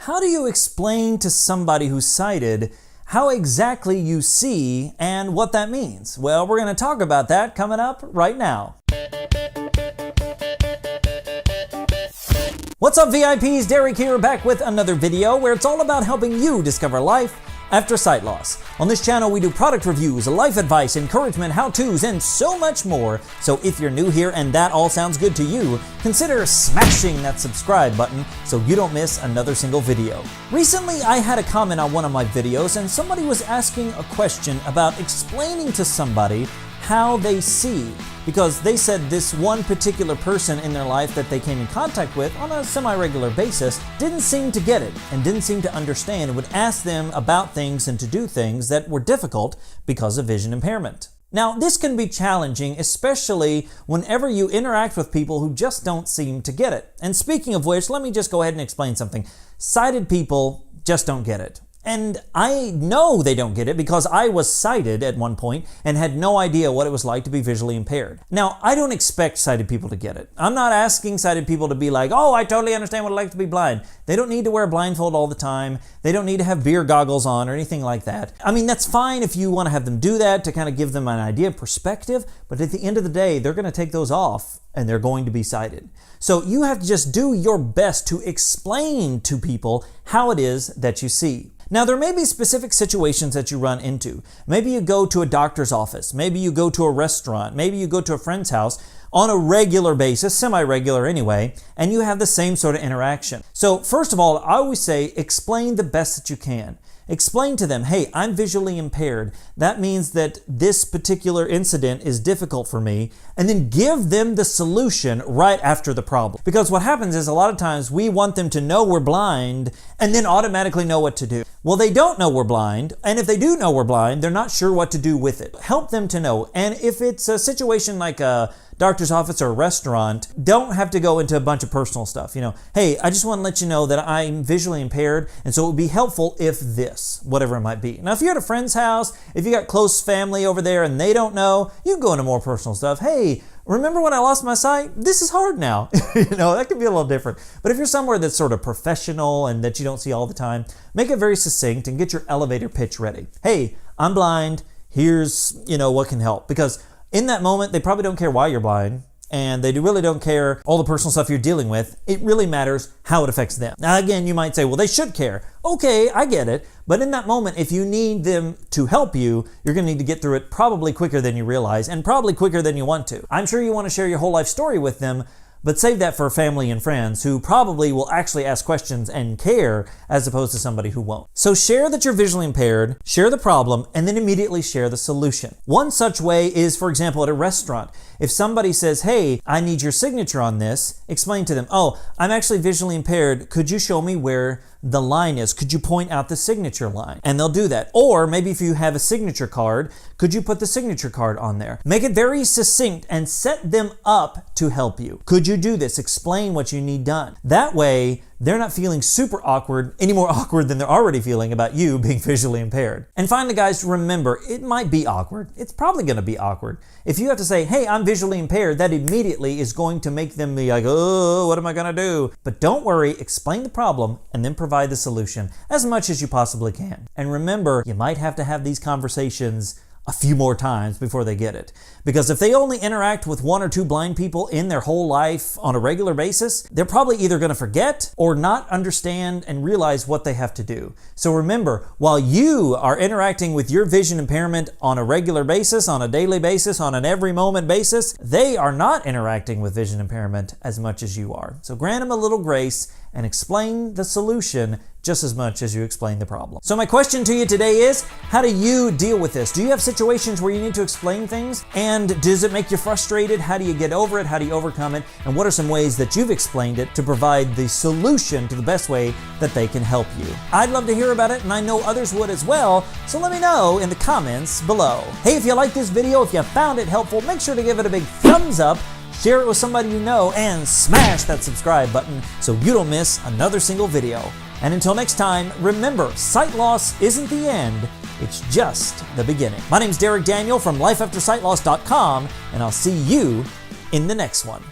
how do you explain to somebody who's sighted how exactly you see and what that means? Well, we're going to talk about that coming up right now. What's up, VIPs? Derek here, back with another video where it's all about helping you discover life after sight loss. On this channel, we do product reviews, life advice, encouragement, how-tos, and so much more. So if you're new here and that all sounds good to you, consider smashing that subscribe button so you don't miss another single video. Recently, I had a comment on one of my videos and somebody was asking a question about explaining to somebody how they see, because they said this one particular person in their life that they came in contact with on a semi-regular basis didn't seem to get it and didn't seem to understand and would ask them about things and to do things that were difficult because of vision impairment. Now, this can be challenging, especially whenever you interact with people who just don't seem to get it. And speaking of which, let me just go ahead and explain something. Sighted people just don't get it. And I know they don't get it because I was sighted at one point and had no idea what it was like to be visually impaired. Now, I don't expect sighted people to get it. I'm not asking sighted people to be like, oh, I totally understand what it's like to be blind. They don't need to wear a blindfold all the time. They don't need to have beer goggles on or anything like that. I mean, that's fine if you want to have them do that to kind of give them an idea of perspective, but at the end of the day, they're going to take those off and they're going to be sighted. So you have to just do your best to explain to people how it is that you see. Now, there may be specific situations that you run into. Maybe you go to a doctor's office. Maybe you go to a restaurant. Maybe you go to a friend's house on a regular basis, semi-regular anyway, and you have the same sort of interaction. So first of all, I always say explain the best that you can. Explain to them, hey, I'm visually impaired. That means that this particular incident is difficult for me, and then give them the solution right after the problem. Because what happens is a lot of times we want them to know we're blind and then automatically know what to do. Well, they don't know we're blind, and if they do know we're blind, they're not sure what to do with it. Help them to know. And if it's a situation like a doctor's office or a restaurant, don't have to go into a bunch of personal stuff. You know, hey, I just want to let you know that I'm visually impaired, and so it would be helpful if this, whatever it might be. Now, if you're at a friend's house, if you got close family over there and they don't know, you can go into more personal stuff. Hey, remember when I lost my sight? This is hard now. You know, that can be a little different. But if you're somewhere that's sort of professional and that you don't see all the time, make it very succinct and get your elevator pitch ready. Hey, I'm blind. Here's, what can help. Because in that moment, they probably don't care why you're blind, and they really don't care all the personal stuff you're dealing with. It really matters how it affects them. Now, again, you might say, well, they should care. Okay, I get it. But in that moment, if you need them to help you, you're going to need to get through it probably quicker than you realize and probably quicker than you want to. I'm sure you want to share your whole life story with them, but save that for family and friends who probably will actually ask questions and care as opposed to somebody who won't. So share that you're visually impaired, share the problem, and then immediately share the solution. One such way is, for example, at a restaurant. If somebody says, hey, I need your signature on this, explain to them, oh, I'm actually visually impaired. Could you show me where the line is? Could you point out the signature line? And they'll do that. Or maybe if you have a signature card, could you put the signature card on there? Make it very succinct and set them up to help you. Could you do this? Explain what you need done. That way, they're not feeling super awkward, any more awkward than they're already feeling about you being visually impaired. And finally, guys, remember, it might be awkward. It's probably going to be awkward. If you have to say, hey, I'm visually impaired, that immediately is going to make them be like, oh, what am I going to do? But don't worry, explain the problem and then provide the solution as much as you possibly can. And remember, you might have to have these conversations a few more times before they get it. Because if they only interact with one or two blind people in their whole life on a regular basis, they're probably either going to forget or not understand and realize what they have to do. So remember, while you are interacting with your vision impairment on a regular basis, on a daily basis, on an every moment basis, they are not interacting with vision impairment as much as you are. So grant them a little grace and explain the solution just as much as you explain the problem. So my question to you today is, how do you deal with this? Do you have situations where you need to explain things? And does it make you frustrated? How do you get over it? How do you overcome it? And what are some ways that you've explained it to provide the solution to the best way that they can help you? I'd love to hear about it, and I know others would as well, so let me know in the comments below. Hey, if you liked this video, if you found it helpful, make sure to give it a big thumbs up, share it with somebody you know, and smash that subscribe button so you don't miss another single video. And until next time, remember, sight loss isn't the end, it's just the beginning. My name's Derek Daniel from lifeaftersightloss.com, and I'll see you in the next one.